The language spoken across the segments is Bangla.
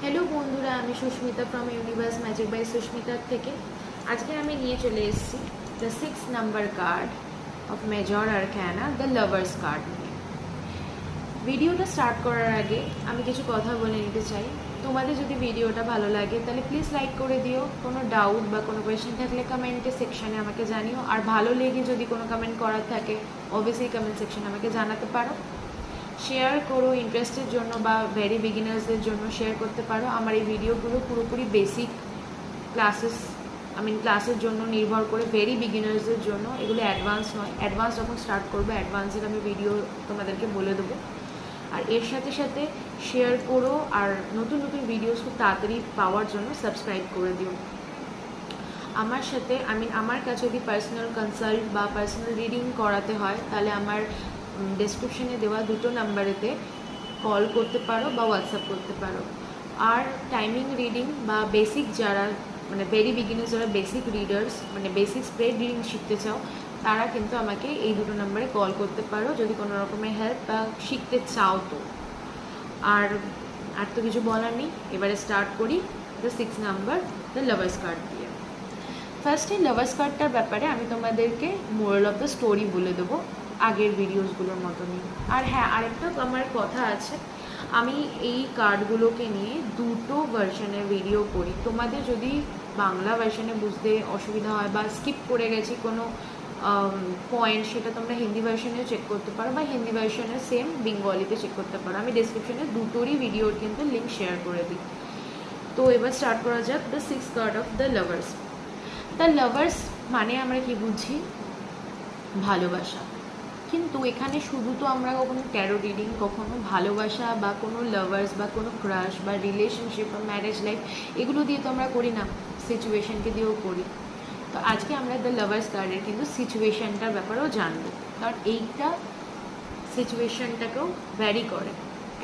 हेलो बंधुरा आमी Sushmita from Universe Magic by Sushmita থেকে আজকে আমি নিয়ে চলে এসেছি the 6 number card of major arcana the lovers card নিয়ে। ভিডিওটা স্টার্ট করার আগে আমি কিছু কথা বলে নিতে চাই। তোমাদের যদি ভিডিওটা ভালো লাগে তাহলে প্লিজ লাইক করে দিও। কোনো ডাউট বা কোনো কোয়েশ্চেন থাকলে কমেন্টে সেকশনে আমাকে জানিও। আর ভালো লেগে যদি কোনো কমেন্ট করার থাকে অবভিয়াসলি কমেন্ট সেকশনে আমাকে জানাতে পারো। শেয়ার করো ইন্টারেস্টের জন্য বা ভেরি বিগিনার্সদের জন্য শেয়ার করতে পারো। আমার এই ভিডিওগুলো পুরোপুরি বেসিক ক্লাসের জন্য নির্ভর করে, ভেরি বিগিনার্সদের জন্য। এগুলো অ্যাডভান্স নয়। অ্যাডভান্স যখন স্টার্ট করবো অ্যাডভান্সের আমি ভিডিও তোমাদেরকে বলে দেবো। আর এর সাথে সাথে শেয়ার করো আর নতুন নতুন ভিডিওস খুব তাড়াতাড়ি পাওয়ার জন্য সাবস্ক্রাইব করে দিও। আমার সাথে আমার কাছে যদি পার্সোনাল কনসাল্ট বা পার্সোনাল রিডিং করাতে হয় তাহলে আমার ডেসক্রিপশনে দেওয়া দুটো নাম্বারেতে কল করতে পারো বা হোয়াটসঅ্যাপ করতে পারো। আর টাইমিং রিডিং বা বেসিক যারা ভেরি বিগিনার্স, যারা basic readers basic spread reading শিখতে চাও তারা কিন্তু আমাকে এই দুটো নাম্বারে কল করতে পারো যদি কোনো রকমের হেল্প বা শিখতে চাও তো। আর তো কিছু বলার নেই, এবারে স্টার্ট করি the 6 number the lovers card দিয়ে। ফার্স্টে লাভার্স কার্ডটার ব্যাপারে আমি তোমাদেরকে মোরাল অফ দ্য স্টোরি বলে দেবো আগের ভিডিওসগুলোর মতনই। আর হ্যাঁ, আরেকটা আমার কথা আছে, আমি এই কার্ডগুলোকে নিয়ে দুটো ভার্সনের ভিডিও করি। তোমাদের যদি বাংলা ভার্সনে বুঝতে অসুবিধা হয় বা স্কিপ করে গেছি কোনো পয়েন্ট, সেটা তোমরা হিন্দি ভার্সনেও চেক করতে পারো বা হিন্দি ভার্সনে সেম বেঙ্গলিতে চেক করতে পারো। আমি ডেসক্রিপশনে দুটোরই ভিডিওর কিন্তু লিঙ্ক শেয়ার করে দিই। তো এবার স্টার্ট করা যাক the 6 card of the lovers. The lovers মানে আমরা কি বুঝি? ভালোবাসা। কিন্তু এখানে শুধু তো আমরা কখনো ট্যারো রিডিং, কখনো ভালোবাসা বা কোনো লাভার্স বা কোনো ক্রাশ বা রিলেশনশিপ বা ম্যারেজ লাইফ এগুলো দিয়ে তো আমরা করি না, সিচুয়েশনকে দিয়েও করি। তো আজকে আমরা দ্য লাভার্স কার্ডের কিন্তু সিচুয়েশনটার ব্যাপারেও জানবো, কারণ এইটা সিচুয়েশনটাকেও ভ্যারি করে।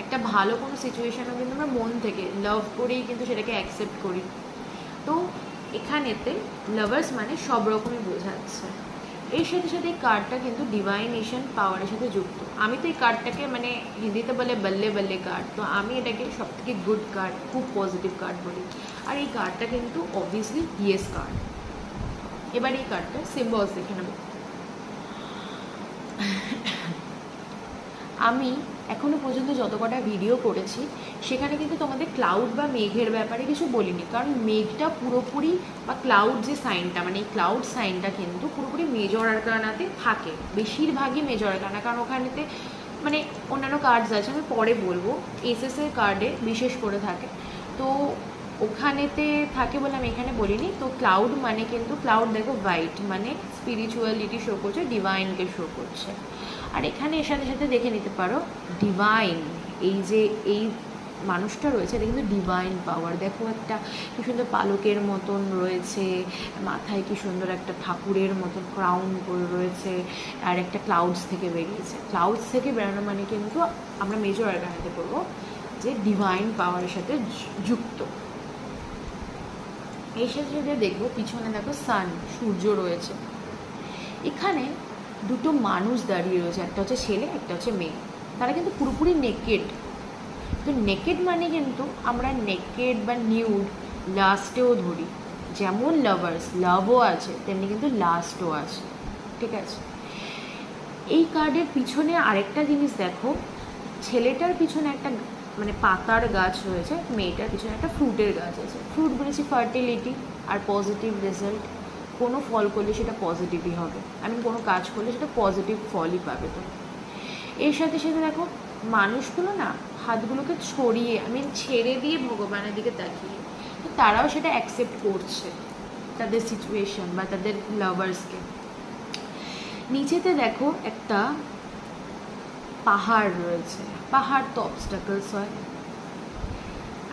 একটা ভালো কোনো সিচুয়েশনও কিন্তু আমরা মন থেকে লাভ করেই কিন্তু সেটাকে অ্যাকসেপ্ট করি। তো এখানেতে লাভার্স মানে সব রকমই বোঝাচ্ছে। এর সাথে সাথে এই কার্ডটা কিন্তু ডিভাইনেশন পাওয়ারের সাথে যুক্ত। আমি তো এই কার্ডটাকে হিন্দিতে বলে বল্লে বল্লে কার্ড, তো আমি এটাকে সবথেকে গুড কার্ড, খুব পজিটিভ কার্ড বলি। আর এই কার্ডটা কিন্তু অবভিয়াসলি ইয়েস কার্ড। এবার এই কার্ডটা সিম্বলস দেখে নেব। আমি এখনও পর্যন্ত যত কটা ভিডিও করেছি সেখানে কিন্তু তোমাদের ক্লাউড বা মেঘের ব্যাপারে কিছু বলিনি, কারণ মেঘটা পুরোপুরি বা ক্লাউড যে সাইনটা এই ক্লাউড সাইনটা কিন্তু পুরোপুরি মেজর আরকানাতে থাকে, বেশিরভাগই মেজর আরকানা। কারণ ওখানেতে অন্যান্য কার্ডস আছে, আমি পরে বলবো, এসএসের কার্ডে বিশেষ করে থাকে, তো ওখানেতে থাকে বলে আমি এখানে বলিনি। তো ক্লাউড কিন্তু ক্লাউড দেখো হোয়াইট স্পিরিচুয়ালিটি শো করছে, ডিভাইনকে শো করছে। আর এখানে এর সাথে সাথে দেখে নিতে পারো ডিভাইন, এই মানুষটা রয়েছে এটা কিন্তু ডিভাইন পাওয়ার। দেখো একটা কি সুন্দর পালকের মতন রয়েছে, মাথায় কি সুন্দর একটা ঠাকুরের মতন ক্রাউন করে রয়েছে, আর একটা ক্লাউডস থেকে বেরিয়েছে। ক্লাউডস থেকে বেরোনো কিন্তু আমরা মেজর আরকানাতে করবো যে ডিভাইন পাওয়ারের সাথে যুক্ত। এর সাথে সাথে দেখবো পিছনে দেখো সান, সূর্য রয়েছে। এখানে দুটো মানুষ দাঁড়িয়ে রয়েছে, একটা হচ্ছে ছেলে, একটা হচ্ছে মেয়ে। তারা কিন্তু পুরোপুরি নেকেড। তো নেকেড কিন্তু আমরা নেকেড বা নিউড লাস্টেও ধরি। যেমন লাভার্স, লাভও আছে তেমনি কিন্তু লাস্টও আছে, ঠিক আছে? এই কার্ডের পিছনে আরেকটা জিনিস দেখো, ছেলেটার পিছনে একটা পাতার গাছ রয়েছে, মেয়েটার পিছনে একটা ফ্রুটের গাছ আছে। ফ্রুট বলেছি ফার্টিলিটি আর পজিটিভ রেজাল্ট। কোনো ফল করলে সেটা পজিটিভই হবে, কোনো কাজ করলে সেটা পজিটিভ ফলই পাবে। তো এর সাথে সাথে দেখো মানুষগুলো হাতগুলোকে ছড়িয়ে ছেড়ে দিয়ে ভগবানের দিকে তাকিয়ে, তো তারাও সেটা অ্যাকসেপ্ট করছে তাদের সিচুয়েশন বা তাদের লাভার্সকে। নিচেতে দেখো একটা পাহাড় রয়েছে, পাহাড় তো অবস্টাকলস হয়।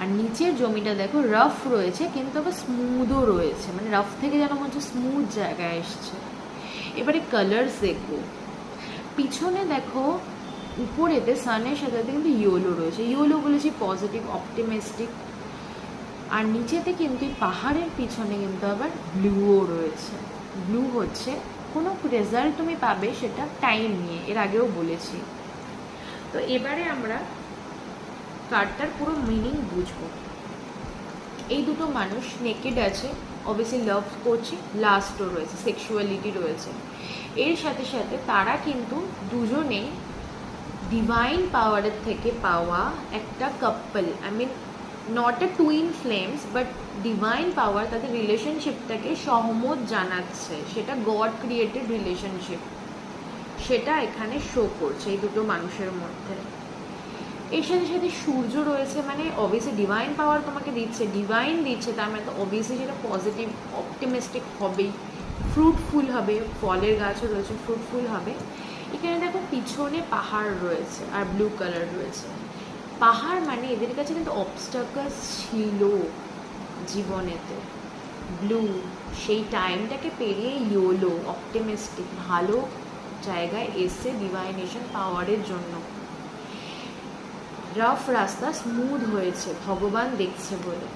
আর নিচের জমিটা দেখো রাফ রয়েছে কিন্তু আবার স্মুথও রয়েছে, রাফ থেকে যেন মনে হচ্ছে স্মুথ জায়গায় এসছে। এবারে কালার্স দেখবো। পিছনে দেখো উপরেতে সানের সাথে কিন্তু ইয়েলো রয়েছে, ইয়েলো বলেছি পজিটিভ অপটিমিস্টিক। আর নিচেতে কিন্তু এই পাহাড়ের পিছনে কিন্তু আবার ব্লুও রয়েছে। ব্লু হচ্ছে কোনো রেজাল্ট তুমি পাবে সেটা টাইম নিয়ে, এর আগেও বলেছি। তো এবারে আমরা কার্ডটার পুরো মিনিং বুঝবো। এই দুটো মানুষ নেকেড আছে, অবভিয়াসলি লাভ করছে, লাস্টও রয়েছে, সেক্সুয়ালিটি রয়েছে। এর সাথে সাথে তারা কিন্তু দুজনেই ডিভাইন পাওয়ারের থেকে পাওয়া একটা couple, I mean not a twin flames, but divine power তাদের রিলেশনশিপটাকে সহমত জানাচ্ছে, সেটা গড ক্রিয়েটেড রিলেশনশিপ, সেটা এখানে শো করছে এই দুটো মানুষের মধ্যে। এর সাথে সাথে সূর্য রয়েছে, মানে অবভিয়াসলি ডিভাইন পাওয়ার তোমাকে দিচ্ছে, ডিভাইন দিচ্ছে, তার মানে তো অবভিয়াসলি সেটা পজিটিভ অপটিমিস্টিক হবেই, ফ্রুটফুল হবে, ফলের গাছও রয়েছে, ফ্রুটফুল হবে। এখানে দেখো পিছনে পাহাড় রয়েছে আর ব্লু কালার রয়েছে। পাহাড় মানে এদের কাছে কিন্তু অবস্টাকলস ছিল জীবনেতে, ব্লু সেই টাইমটাকে পেরিয়ে ইয়োলো অপটিমিস্টিক ভালো জায়গায় এসে ডিভাইনেশন পাওয়ারের জন্য। রাফ রাস্তা স্মুথ হয়েছে ভগবান দেখছে বলে।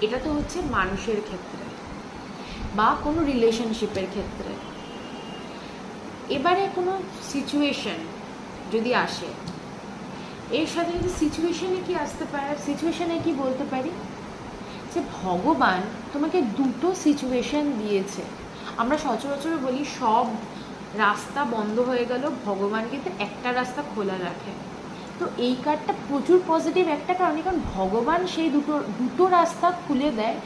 এটা তো হচ্ছে মানুষের ক্ষেত্রে বা কোনো রিলেশনশিপের ক্ষেত্রে। এবারে কোনো সিচুয়েশন যদি আসে, এর সাথে যদি সিচুয়েশনে কি আসতে পারে, সিচুয়েশনে কি বলতে পারি যে ভগবান তোমাকে দুটো সিচুয়েশন দিয়েছে। আমরা সচরাচর বলি সব রাস্তা বন্ধ হয়ে গেল, ভগবান কিন্তু একটা রাস্তা খোলা রাখে। তো এই কার্ডটা প্রচুর পজিটিভ একটা কারণে, কারণ ভগবান সেই দুটো রাস্তা খুলে দেয়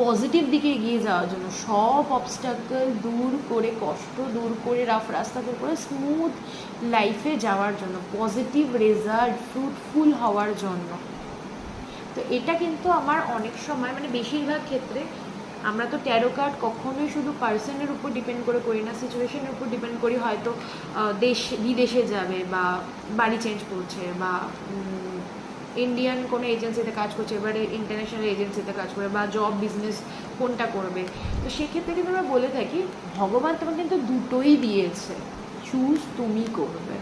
পজিটিভ দিকে এগিয়ে যাওয়ার জন্য, সব অবস্টাকল দূর করে, কষ্ট দূর করে, রাফ রাস্তা দূর করে স্মুথ লাইফে যাওয়ার জন্য, পজিটিভ রেজাল্ট, ফ্রুটফুল হওয়ার জন্য। তো এটা কিন্তু আমার অনেক সময়, মানে বেশিরভাগ ক্ষেত্রে আমরা তো ট্যারো কার্ড কখনোই শুধু পার্সনের উপর ডিপেন্ড করে করি না, সিচুয়েশনের উপর ডিপেন্ড করি। হয়তো বিদেশে যাবে বা বাড়ি চেঞ্জ করছে বা ইন্ডিয়ান কোনো এজেন্সিতে কাজ করছে, এবারে ইন্টারন্যাশনাল এজেন্সিতে কাজ করবে বা জব বিজনেস কোনটা করবে। তো সেক্ষেত্রে কিন্তু আমরা বলে থাকি ভগবান তোমাকে কিন্তু দুটোই দিয়েছে, চুজ তুমি করবে,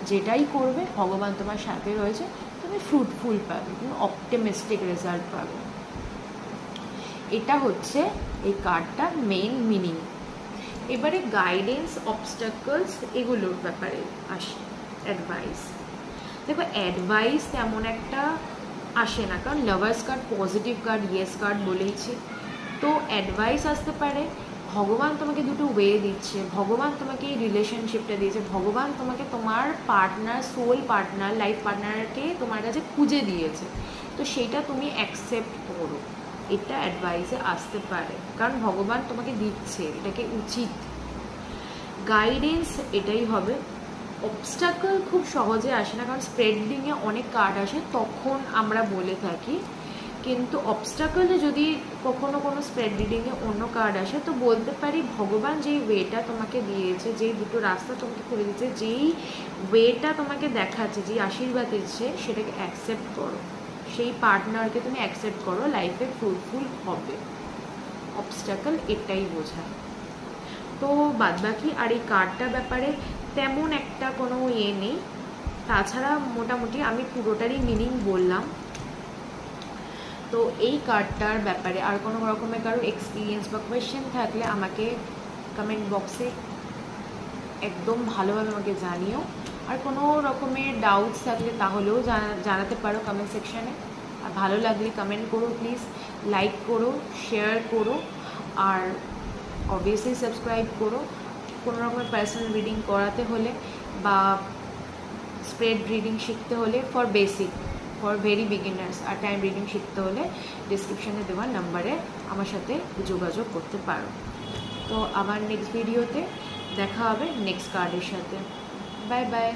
যেটাই করবে ভগবান তোমার সাথে রয়েছে, তুমি ফ্রুটফুল পাবে, তুমি অপটিমিস্টিক রেজাল্ট পাবে। এটা হচ্ছে এই কার্ডটার মেইন মিনিং। এবারে গাইডেন্স, অবস্টাকলস এগুলোর ব্যাপারে আসে, অ্যাডভাইস। দেখো অ্যাডভাইস তেমন একটা আসে না, কারণ lovers card positive card, yes card বলেইছি। তো অ্যাডভাইস আসতে পারে, ভগবান তোমাকে দুটো ওয়ে দিচ্ছে, ভগবান তোমাকে এই রিলেশনশিপটা দিয়েছে, ভগবান তোমাকে তোমার পার্টনার, সোল পার্টনার, লাইফ পার্টনারকে তোমার কাছে খুঁজে দিয়েছে, তো সেইটা তুমি অ্যাকসেপ্ট করো, এটা অ্যাডভাইসে আসতে পারে, কারণ ভগবান তোমাকে দিচ্ছে, এটাকে উচিত। গাইডেন্স এটাই হবে। অবস্টাকল খুব সহজে আসে না, কারণ স্প্রেডিংয়ে অনেক কার্ড আসে, তখন আমরা বলে থাকি। কিন্তু অবস্টাকলে যদি কখনো কোনো স্প্রেড রিডিংয়ে অন্য কার্ড আসে, তো বলতে পারি ভগবান যেই ওয়েটা তোমাকে দিয়েছে, যেই দুটো রাস্তা তোমাকে খুলে দিয়েছে, যেই ওয়েটা তোমাকে দেখাচ্ছে, যেই আশীর্বাদ দিচ্ছে, সেটাকে অ্যাকসেপ্ট করো, সেই পার্টনারকে তুমি অ্যাকসেপ্ট করো, লাইফে ফ্রুটফুল হবে। অবস্টাকল এটাই বোঝায়। তো বাদবাকি আর এই কার্ডটার ব্যাপারে তেমন একটা কোনো নেই, তাছাড়া মোটামুটি আমি পুরোটারই মিনিং বললাম। তো এই কার্ডটার ব্যাপারে আর কোনো রকমের কারোর এক্সপিরিয়েন্স বা কোয়েশ্চেন থাকলে আমাকে কমেন্ট বক্সে একদম ভালোভাবে আমাকে জানিও। আর কোনো রকমের ডাউটস থাকলে তাহলেও জানাতে পারো কমেন্ট সেকশানে। আর ভালো লাগলে কমেন্ট করো প্লিজ, লাইক করো, শেয়ার করো, আর অবভিয়াসলি সাবস্ক্রাইব করো। কোনো রকমের পার্সোনাল রিডিং করাতে হলে বা স্প্রেড রিডিং শিখতে হলে for basic, for very beginners, আর টাইম রিডিং শিখতে হলে ডিসক্রিপশানে দেওয়া নাম্বারে আমার সাথে যোগাযোগ করতে পারো। তো আবার নেক্সট ভিডিওতে দেখা হবে নেক্সট কার্ডের সাথে। Bye bye.